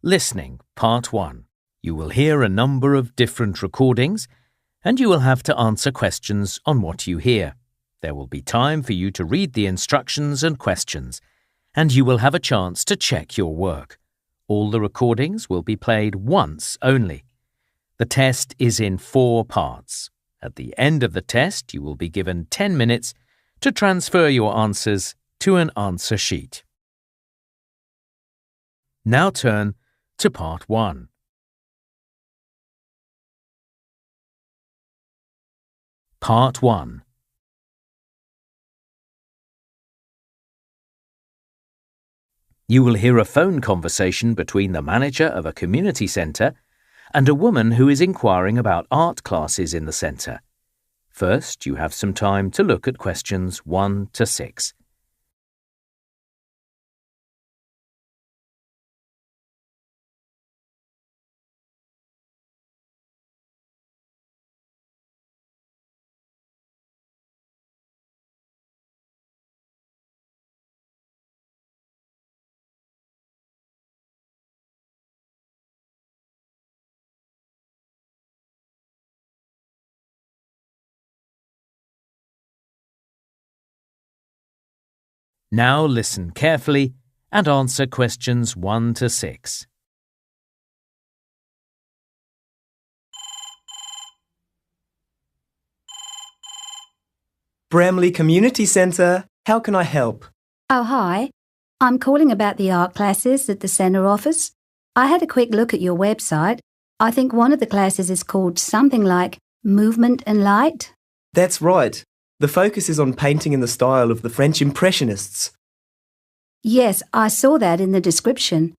Listening, Part 1. You will hear a number of different recordings, and you will have to answer questions on what you hear. There will be time for you to read the instructions and questions, and you will have a chance to check your work. All the recordings will be played once only. The test is in 4 parts. At the end of the test, you will be given 10 minutes to transfer your answers to an answer sheet. Now turn to Part 1. Part 1. You will hear a phone conversation between the manager of a community centre and a woman who is inquiring about art classes in the centre. First, you have some time to look at questions 1 to 6. Now listen carefully and answer questions 1 to 6. Bramley Community Centre, how can I help? Oh, hi. I'm calling about the art classes that the centre offers. I had a quick look at your website. I think one of the classes is called something like Movement and Light. That's right. The focus is on painting in the style of the French Impressionists. Yes, I saw that in the description.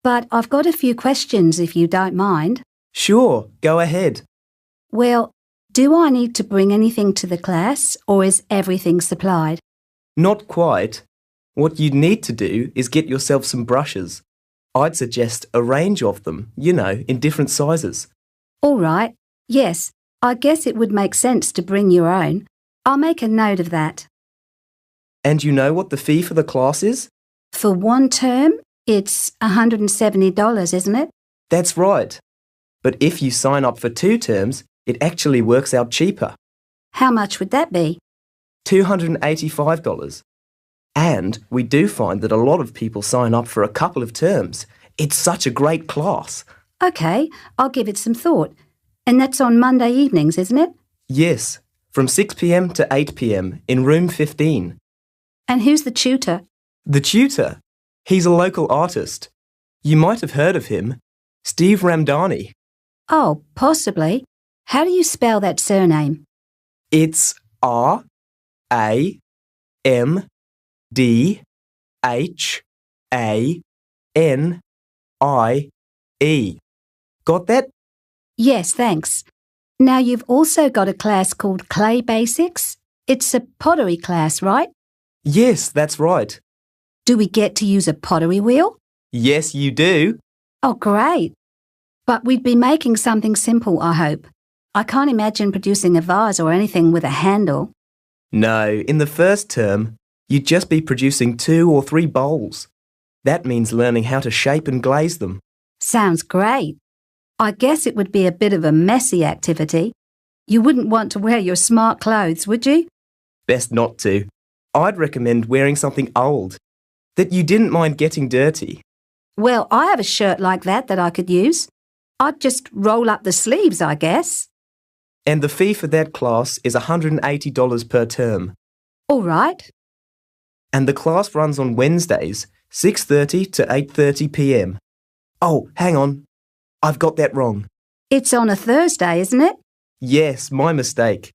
But I've got a few questions if you don't mind. Sure, go ahead. Well, do I need to bring anything to the class or is everything supplied? Not quite. What you'd need to do is get yourself some brushes. I'd suggest a range of them, in different sizes. All right. Yes, I guess it would make sense to bring your own. I'll make a note of that. And you know what the fee for the class is? For one term, it's $170, isn't it? That's right. But if you sign up for 2 terms, it actually works out cheaper. How much would that be? $285. And we do find that a lot of people sign up for a couple of terms. It's such a great class. OK, I'll give it some thought. And that's on Monday evenings, isn't it? Yes, from 6 p.m. to 8 p.m. in room 15. And who's the tutor? The tutor? He's a local artist. You might have heard of him. Steve Ramdani. Oh, possibly. How do you spell that surname? It's R-A-M-D-H-A-N-I-E. Got that? Yes, thanks. Now you've also got a class called Clay Basics. It's a pottery class, right? Yes, that's right. Do we get to use a pottery wheel? Yes, you do. Oh, great. But we'd be making something simple, I hope. I can't imagine producing a vase or anything with a handle. No, in the first term, you'd just be producing 2 or 3 bowls. That means learning how to shape and glaze them. Sounds great. I guess it would be a bit of a messy activity. You wouldn't want to wear your smart clothes, would you? Best not to. I'd recommend wearing something old, that you didn't mind getting dirty. Well, I have a shirt like that I could use. I'd just roll up the sleeves, I guess. And the fee for that class is $180 per term. All right. And the class runs on Wednesdays, 6:30 to 8:30 p.m. Oh, hang on. I've got that wrong. It's on a Thursday, isn't it? Yes, my mistake.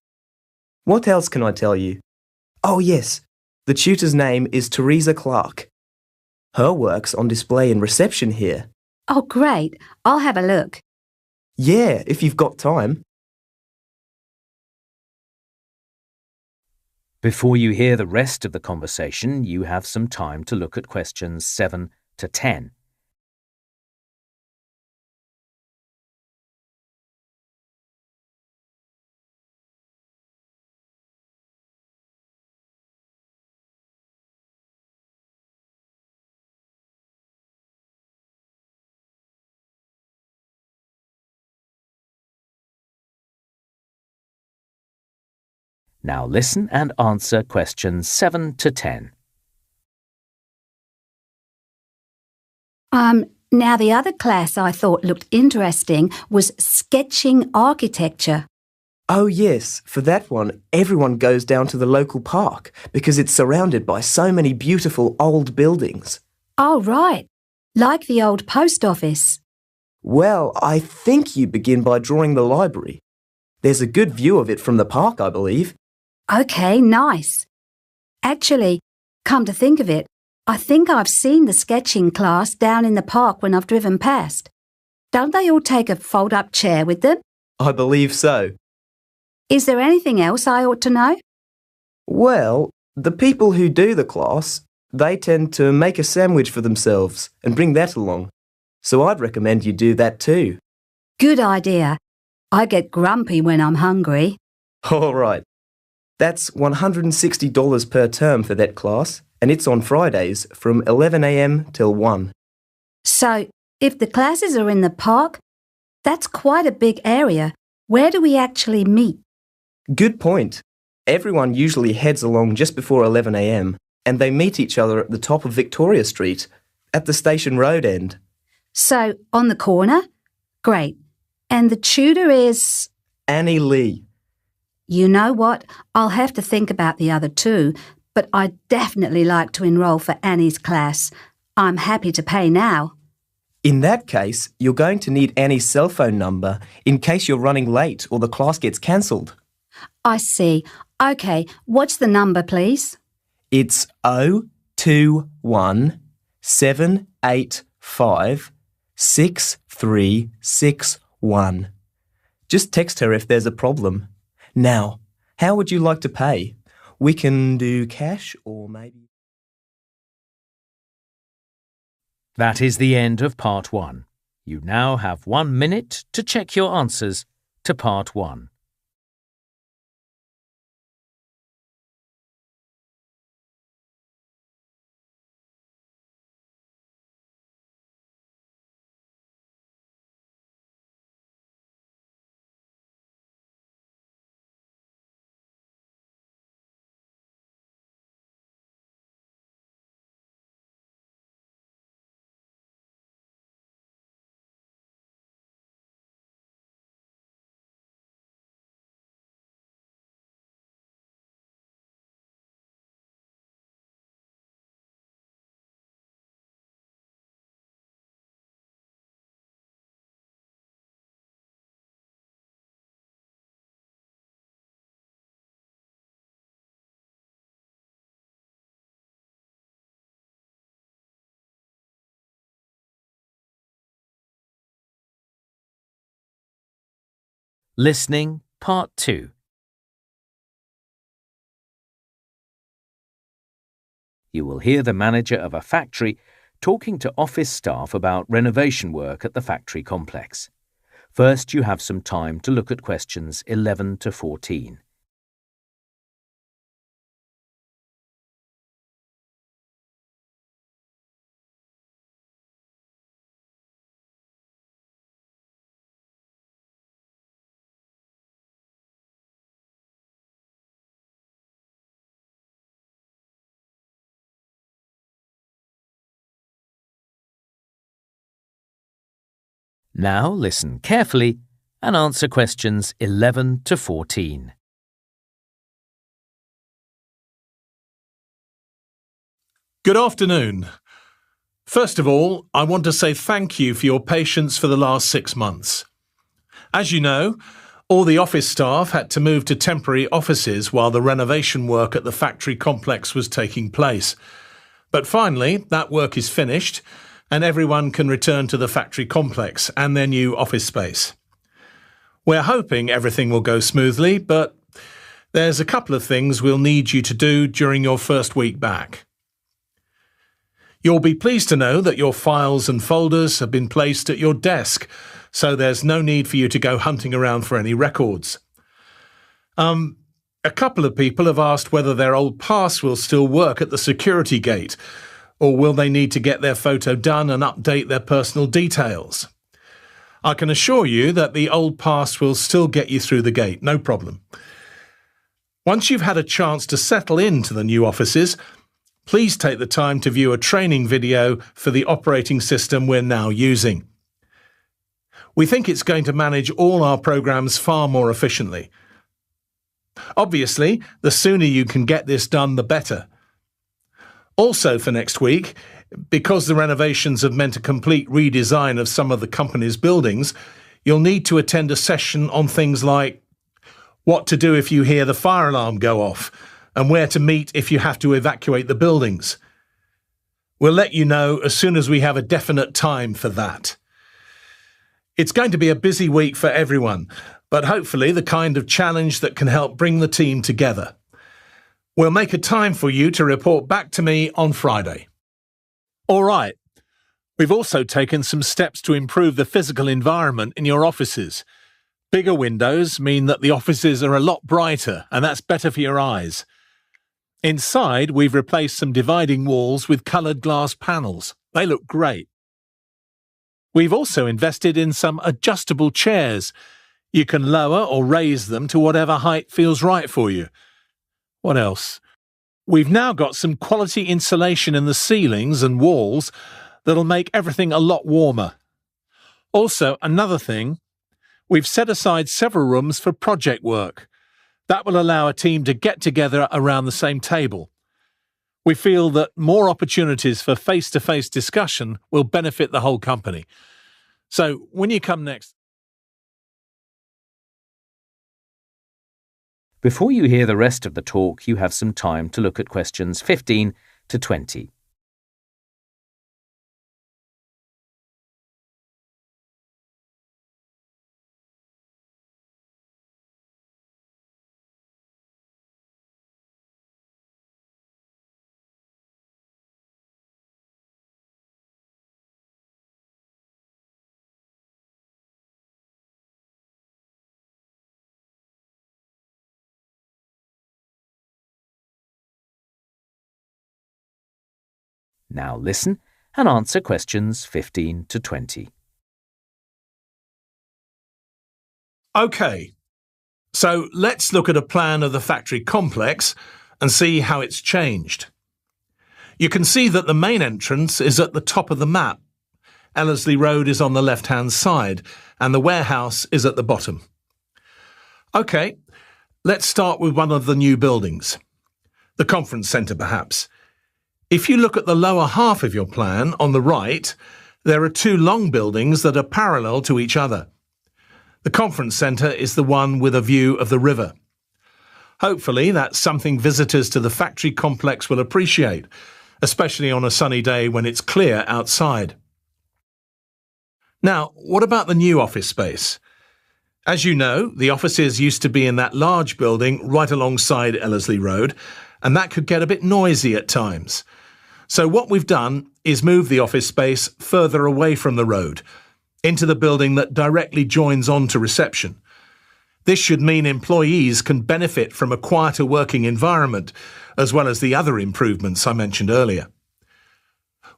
What else can I tell you? Oh, yes. The tutor's name is Teresa Clark. Her work's on display in reception here. Oh, great. I'll have a look. Yeah, if you've got time. Before you hear the rest of the conversation, you have some time to look at questions 7 to 10. Now listen and answer questions 7 to 10. Now the other class I thought looked interesting was sketching architecture. Oh yes, for that one, everyone goes down to the local park because it's surrounded by so many beautiful old buildings. Oh, right. Like the old post office. Well, I think you begin by drawing the library. There's a good view of it from the park, I believe. OK, nice. Actually, come to think of it, I think I've seen the sketching class down in the park when I've driven past. Don't they all take a fold-up chair with them? I believe so. Is there anything else I ought to know? Well, the people who do the class, they tend to make a sandwich for themselves and bring that along. So I'd recommend you do that too. Good idea. I get grumpy when I'm hungry. All right. That's $160 per term for that class, and it's on Fridays from 11 a.m. till 1. So, if the classes are in the park, that's quite a big area. Where do we actually meet? Good point. Everyone usually heads along just before 11 a.m. and they meet each other at the top of Victoria Street, at the Station Road end. So, on the corner? Great. And the tutor is? Annie Lee. You know what? I'll have to think about the other two, but I'd definitely like to enrol for Annie's class. I'm happy to pay now. In that case, you're going to need Annie's cell phone number in case you're running late or the class gets cancelled. I see. OK, what's the number, please? It's 021 785 6361. Just text her if there's a problem. Now, how would you like to pay? We can do cash or maybe... That is the end of Part 1. You now have 1 minute to check your answers to Part 1. Listening, Part 2. You will hear the manager of a factory talking to office staff about renovation work at the factory complex. First, you have some time to look at questions 11 to 14. Now listen carefully and answer questions 11 to 14. Good afternoon. First of all, I want to say thank you for your patience for the last 6 months. As you know, all the office staff had to move to temporary offices while the renovation work at the factory complex was taking place. But finally, that work is finished, and everyone can return to the factory complex and their new office space. We're hoping everything will go smoothly, but there's a couple of things we'll need you to do during your first week back. You'll be pleased to know that your files and folders have been placed at your desk, so there's no need for you to go hunting around for any records. A couple of people have asked whether their old pass will still work at the security gate, or will they need to get their photo done and update their personal details? I can assure you that the old pass will still get you through the gate, no problem. Once you've had a chance to settle into the new offices, please take the time to view a training video for the operating system we're now using. We think it's going to manage all our programs far more efficiently. Obviously, the sooner you can get this done, the better. Also for next week, because the renovations have meant a complete redesign of some of the company's buildings, you'll need to attend a session on things like what to do if you hear the fire alarm go off, and where to meet if you have to evacuate the buildings. We'll let you know as soon as we have a definite time for that. It's going to be a busy week for everyone, but hopefully the kind of challenge that can help bring the team together. We'll make a time for you to report back to me on Friday. All right. We've also taken some steps to improve the physical environment in your offices. Bigger windows mean that the offices are a lot brighter, and that's better for your eyes. Inside, we've replaced some dividing walls with coloured glass panels. They look great. We've also invested in some adjustable chairs. You can lower or raise them to whatever height feels right for you. What else? We've now got some quality insulation in the ceilings and walls that'll make everything a lot warmer. Also, another thing, we've set aside several rooms for project work. That will allow a team to get together around the same table. We feel that more opportunities for face-to-face discussion will benefit the whole company. So, when you come next... Before you hear the rest of the talk, you have some time to look at questions 15 to 20. Now listen and answer questions 15 to 20. OK, so let's look at a plan of the factory complex and see how it's changed. You can see that the main entrance is at the top of the map. Ellerslie Road is on the left-hand side and the warehouse is at the bottom. OK, let's start with one of the new buildings. The conference centre, perhaps. If you look at the lower half of your plan, on the right, there are two long buildings that are parallel to each other. The conference centre is the one with a view of the river. Hopefully, that's something visitors to the factory complex will appreciate, especially on a sunny day when it's clear outside. Now, what about the new office space? As you know, the offices used to be in that large building right alongside Ellerslie Road, and that could get a bit noisy at times. So what we've done is move the office space further away from the road, into the building that directly joins on to reception. This should mean employees can benefit from a quieter working environment, as well as the other improvements I mentioned earlier.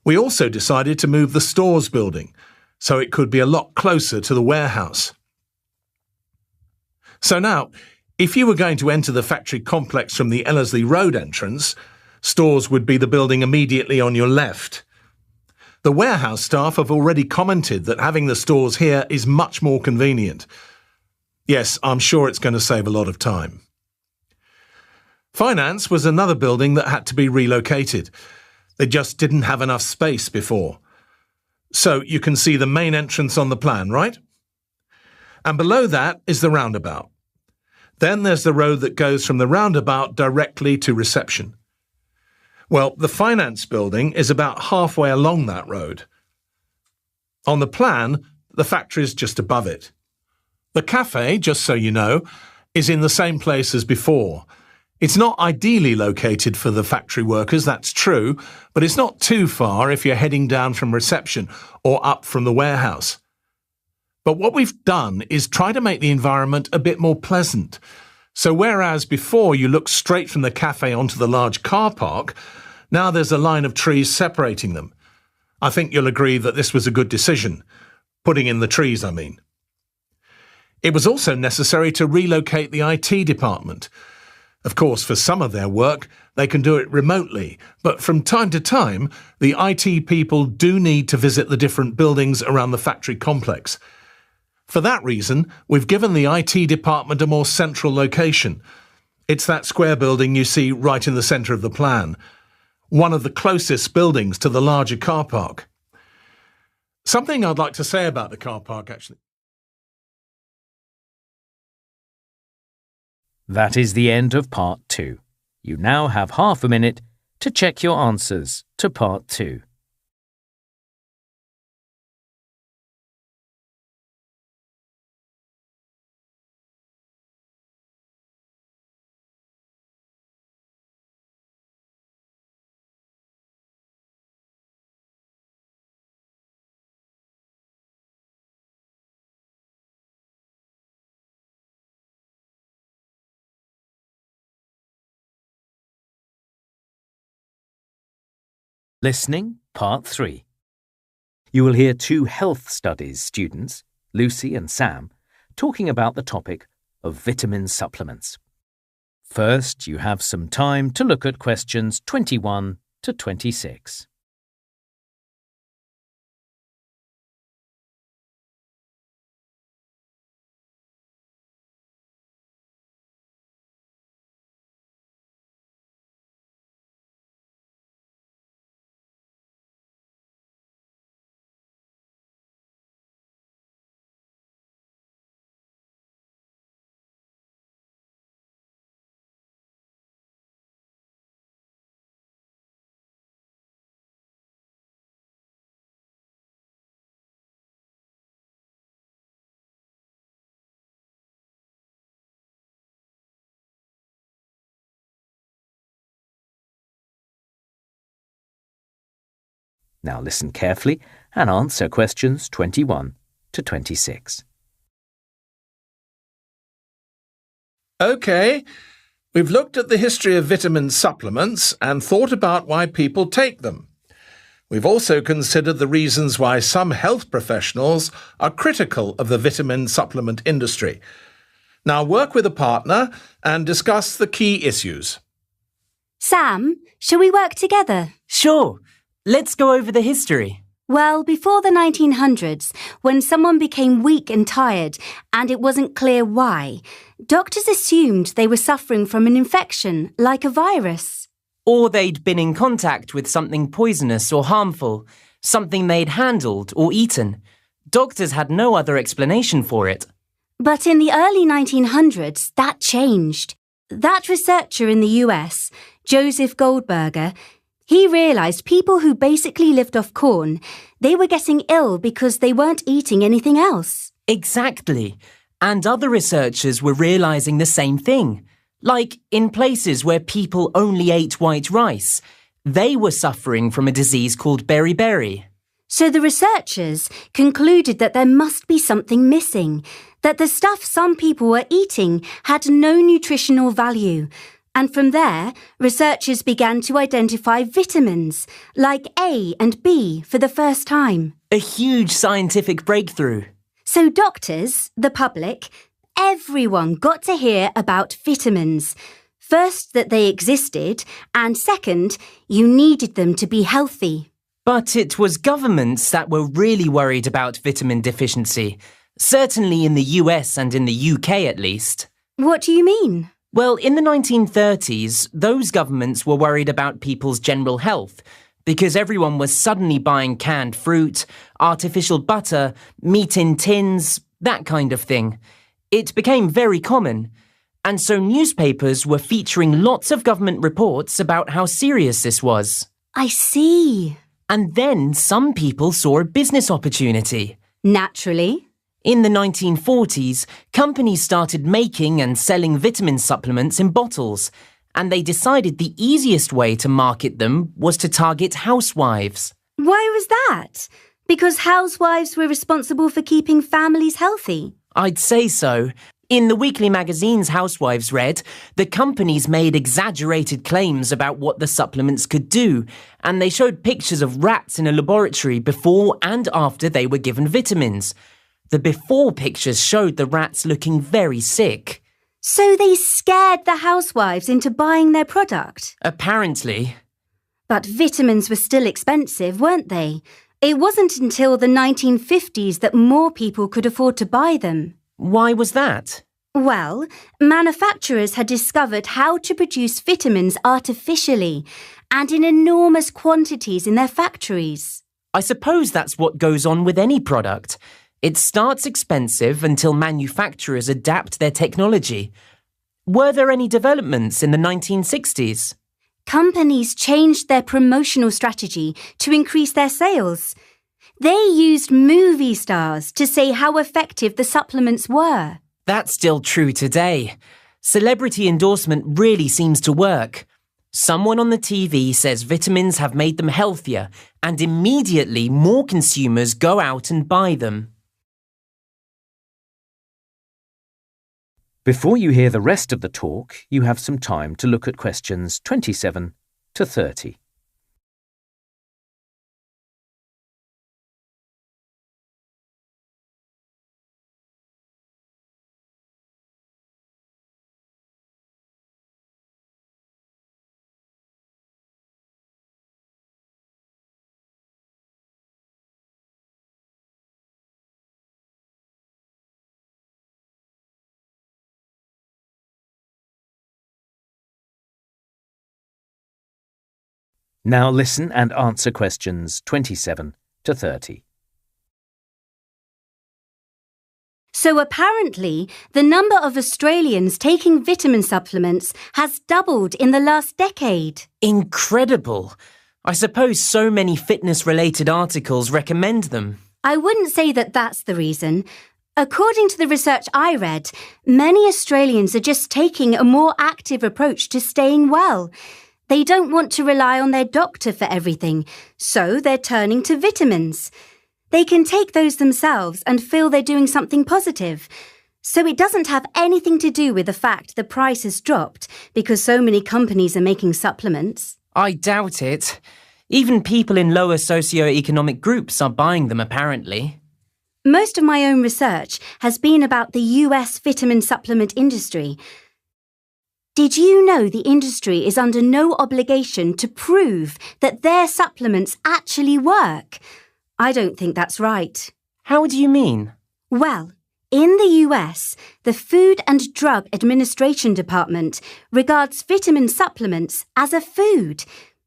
We also decided to move the stores building, so it could be a lot closer to the warehouse. So now, if you were going to enter the factory complex from the Ellerslie Road entrance, stores would be the building immediately on your left. The warehouse staff have already commented that having the stores here is much more convenient. Yes, I'm sure it's going to save a lot of time. Finance was another building that had to be relocated. They just didn't have enough space before. So you can see the main entrance on the plan, right? And below that is the roundabout. Then there's the road that goes from the roundabout directly to reception. Well, the finance building is about halfway along that road. On the plan, the factory is just above it. The cafe, just so you know, is in the same place as before. It's not ideally located for the factory workers, that's true, but it's not too far if you're heading down from reception or up from the warehouse. But what we've done is try to make the environment a bit more pleasant. So whereas before you looked straight from the cafe onto the large car park, now there's a line of trees separating them. I think you'll agree that this was a good decision. Putting in the trees, I mean. It was also necessary to relocate the IT department. Of course, for some of their work, they can do it remotely, but from time to time, the IT people do need to visit the different buildings around the factory complex. For that reason, we've given the IT department a more central location. It's that square building you see right in the centre of the plan, one of the closest buildings to the larger car park. Something I'd like to say about the car park, actually. That is the end of Part 2. You now have half a minute to check your answers to Part 2. Listening, Part 3. You will hear 2 health studies students, Lucy and Sam, talking about the topic of vitamin supplements. First, you have some time to look at questions 21 to 26. Now listen carefully and answer questions 21 to 26. OK, we've looked at the history of vitamin supplements and thought about why people take them. We've also considered the reasons why some health professionals are critical of the vitamin supplement industry. Now work with a partner and discuss the key issues. Sam, shall we work together? Sure. Let's go over the history. Well, before the 1900s, when someone became weak and tired and it wasn't clear why, doctors assumed they were suffering from an infection, like a virus. Or they'd been in contact with something poisonous or harmful, something they'd handled or eaten. Doctors had no other explanation for it. But in the early 1900s, that changed. That researcher in the US, Joseph Goldberger, he realised people who basically lived off corn, they were getting ill because they weren't eating anything else. Exactly. And other researchers were realising the same thing. Like in places where people only ate white rice, they were suffering from a disease called beriberi. So the researchers concluded that there must be something missing, that the stuff some people were eating had no nutritional value. And from there, researchers began to identify vitamins, like A and B, for the first time. A huge scientific breakthrough. So doctors, the public, everyone got to hear about vitamins. First, that they existed, and second, you needed them to be healthy. But it was governments that were really worried about vitamin deficiency. Certainly in the US and in the UK at least. What do you mean? Well, in the 1930s, those governments were worried about people's general health because everyone was suddenly buying canned fruit, artificial butter, meat in tins, that kind of thing. It became very common. And so newspapers were featuring lots of government reports about how serious this was. I see. And then some people saw a business opportunity. Naturally. In the 1940s, companies started making and selling vitamin supplements in bottles, and they decided the easiest way to market them was to target housewives. Why was that? Because housewives were responsible for keeping families healthy? I'd say so. In the weekly magazines Housewives read, the companies made exaggerated claims about what the supplements could do, and they showed pictures of rats in a laboratory before and after they were given vitamins. The before pictures showed the rats looking very sick. So they scared the housewives into buying their product? Apparently. But vitamins were still expensive, weren't they? It wasn't until the 1950s that more people could afford to buy them. Why was that? Well, manufacturers had discovered how to produce vitamins artificially and in enormous quantities in their factories. I suppose that's what goes on with any product. It starts expensive until manufacturers adapt their technology. Were there any developments in the 1960s? Companies changed their promotional strategy to increase their sales. They used movie stars to say how effective the supplements were. That's still true today. Celebrity endorsement really seems to work. Someone on the TV says vitamins have made them healthier, and immediately more consumers go out and buy them. Before you hear the rest of the talk, you have some time to look at questions 27 to 30. Now listen and answer questions 27 to 30. So apparently, the number of Australians taking vitamin supplements has doubled in the last decade. Incredible! I suppose so many fitness-related articles recommend them. I wouldn't say that that's the reason. According to the research I read, many Australians are just taking a more active approach to staying well. They don't want to rely on their doctor for everything, so they're turning to vitamins. They can take those themselves and feel they're doing something positive. So it doesn't have anything to do with the fact the price has dropped because so many companies are making supplements. I doubt it. Even people in lower socio-economic groups are buying them, apparently. Most of my own research has been about the US vitamin supplement industry. Did you know the industry is under no obligation to prove that their supplements actually work? I don't think that's right. How do you mean? Well, in the US, the Food and Drug Administration Department regards vitamin supplements as a food.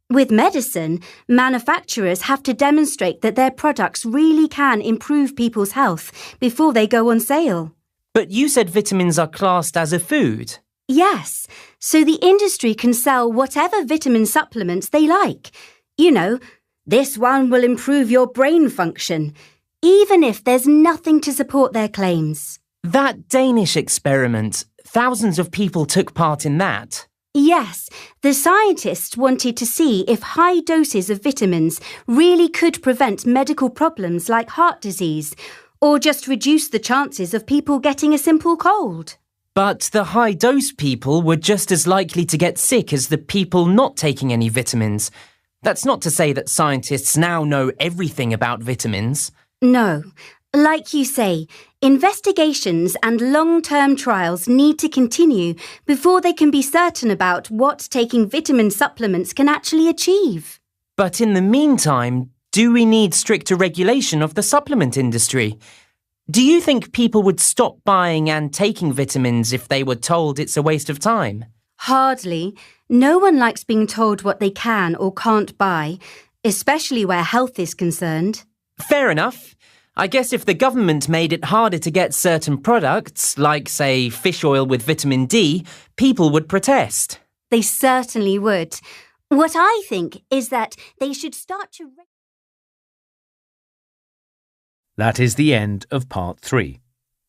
With medicine, manufacturers have to demonstrate that their products really can improve people's health before they go on sale. But you said vitamins are classed as a food. Yes, so the industry can sell whatever vitamin supplements they like. You know, this one will improve your brain function, even if there's nothing to support their claims. That Danish experiment, thousands of people took part in that. Yes, the scientists wanted to see if high doses of vitamins really could prevent medical problems like heart disease, or just reduce the chances of people getting a simple cold. But the high-dose people were just as likely to get sick as the people not taking any vitamins. That's not to say that scientists now know everything about vitamins. No. Like you say, investigations and long-term trials need to continue before they can be certain about what taking vitamin supplements can actually achieve. But in the meantime, do we need stricter regulation of the supplement industry? Do you think people would stop buying and taking vitamins if they were told it's a waste of time? Hardly. No one likes being told what they can or can't buy, especially where health is concerned. Fair enough. I guess if the government made it harder to get certain products, like, say, fish oil with vitamin D, people would protest. They certainly would. What I think is that they should start to... That is the end of Part 3.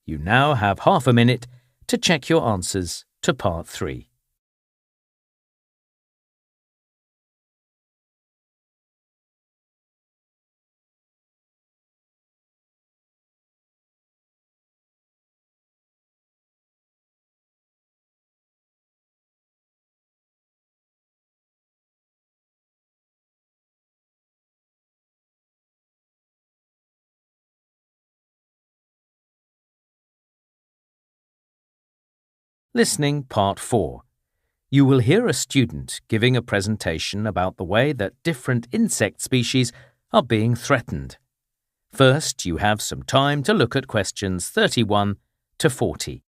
You now have half a minute to check your answers to Part 3. Listening Part 4. You will hear a student giving a presentation about the way that different insect species are being threatened. First, you have some time to look at questions 31 to 40.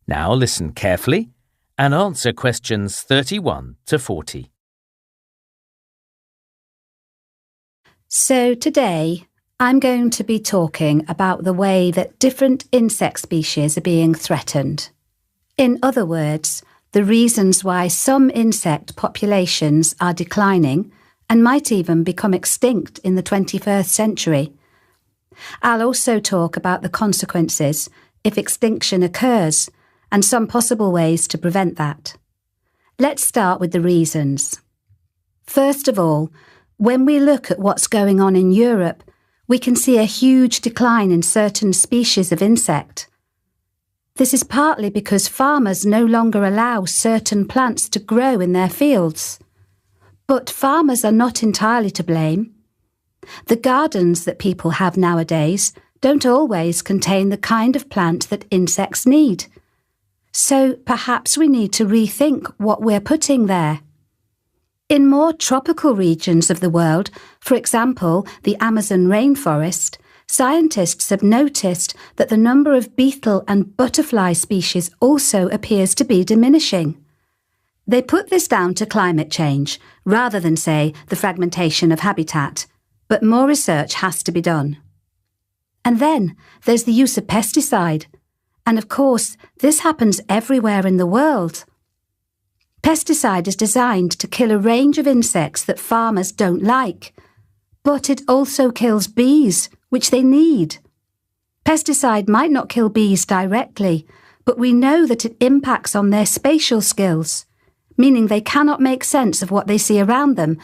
Now listen carefully and answer questions 31 to 40. So today, I'm going to be talking about the way that different insect species are being threatened. In other words, the reasons why some insect populations are declining and might even become extinct in the 21st century. I'll also talk about the consequences if extinction occurs and some possible ways to prevent that. Let's start with the reasons. First of all, when we look at what's going on in Europe, we can see a huge decline in certain species of insect. This is partly because farmers no longer allow certain plants to grow in their fields. But farmers are not entirely to blame. The gardens that people have nowadays don't always contain the kind of plant that insects need. So perhaps we need to rethink what we're putting there. In more tropical regions of the world, for example, the Amazon rainforest, scientists have noticed that the number of beetle and butterfly species also appears to be diminishing. They put this down to climate change, rather than, say, the fragmentation of habitat, but more research has to be done. And then there's the use of pesticide. And of course, this happens everywhere in the world. Pesticide is designed to kill a range of insects that farmers don't like, but it also kills bees, which they need. Pesticide might not kill bees directly, but we know that it impacts on their spatial skills, meaning they cannot make sense of what they see around them,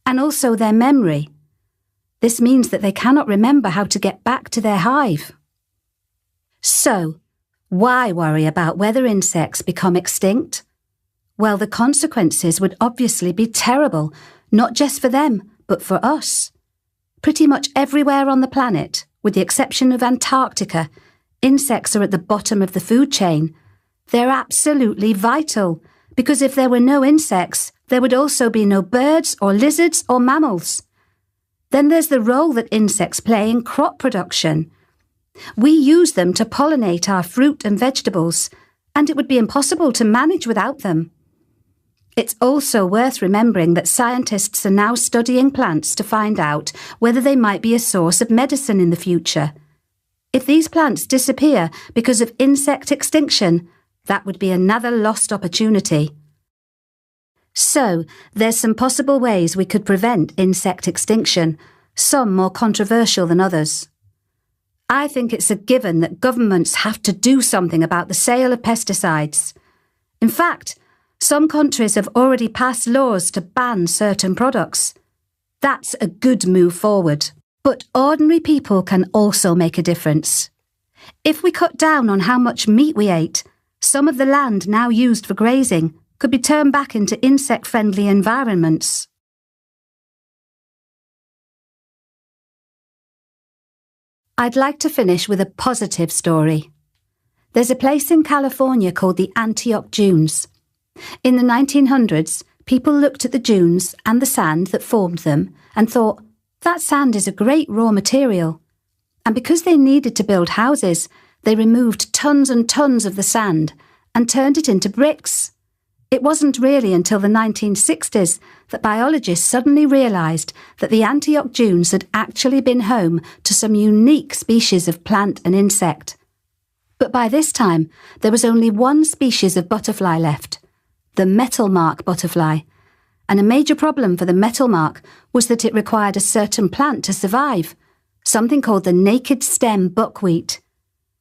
and also their memory. This means that they cannot remember how to get back to their hive. So, why worry about whether insects become extinct? Well, the consequences would obviously be terrible, not just for them, but for us. Pretty much everywhere on the planet, with the exception of Antarctica, insects are at the bottom of the food chain. They're absolutely vital, because if there were no insects, there would also be no birds or lizards or mammals. Then there's the role that insects play in crop production. We use them to pollinate our fruit and vegetables, and it would be impossible to manage without them. It's also worth remembering that scientists are now studying plants to find out whether they might be a source of medicine in the future. If these plants disappear because of insect extinction, that would be another lost opportunity. So, there's some possible ways we could prevent insect extinction, some more controversial than others. I think it's a given that governments have to do something about the sale of pesticides. In fact, some countries have already passed laws to ban certain products. That's a good move forward. But ordinary people can also make a difference. If we cut down on how much meat we ate, some of the land now used for grazing could be turned back into insect-friendly environments. I'd like to finish with a positive story. There's a place in California called the Antioch Dunes. In the 1900s, people looked at the dunes and the sand that formed them and thought, that sand is a great raw material. And because they needed to build houses, they removed tons and tons of the sand and turned it into bricks. It wasn't really until the 1960s that biologists suddenly realised that the Antioch dunes had actually been home to some unique species of plant and insect. But by this time, there was only one species of butterfly left, the metalmark butterfly. And a major problem for the metalmark was that it required a certain plant to survive, something called the naked stem buckwheat.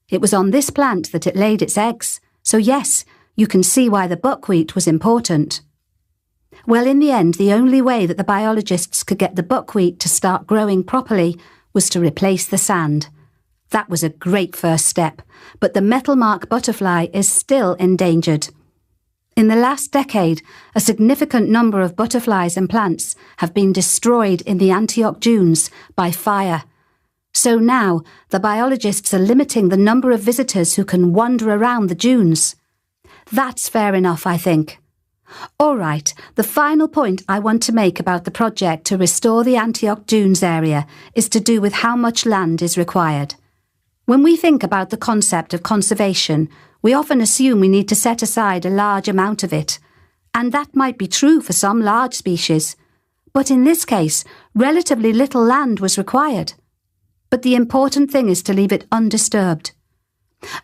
It was on this plant that it laid its eggs, so yes, you can see why the buckwheat was important. Well, in the end, the only way that the biologists could get the buckwheat to start growing properly was to replace the sand. That was a great first step, but the metalmark butterfly is still endangered. In the last decade, a significant number of butterflies and plants have been destroyed in the Antioch dunes by fire. So now, the biologists are limiting the number of visitors who can wander around the dunes. That's fair enough, I think. All right, the final point I want to make about the project to restore the Antioch Dunes area is to do with how much land is required. When we think about the concept of conservation, we often assume we need to set aside a large amount of it. And that might be true for some large species. But in this case, relatively little land was required. But the important thing is to leave it undisturbed.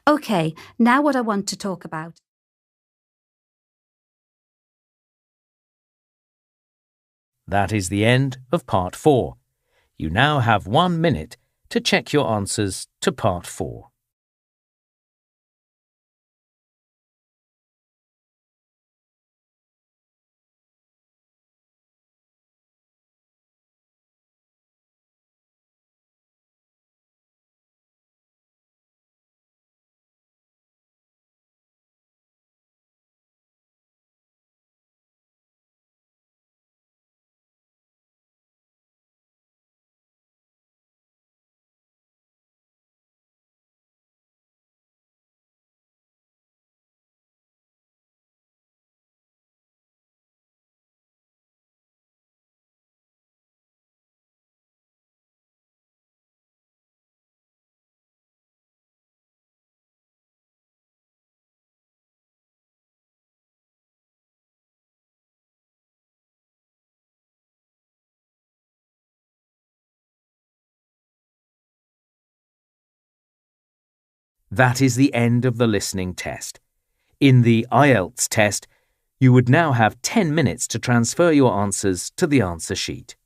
OK, now what I want to talk about. That is the end of Part 4. You now have 1 minute to check your answers to Part 4. That is the end of the listening test. In the IELTS test, you would now have 10 minutes to transfer your answers to the answer sheet.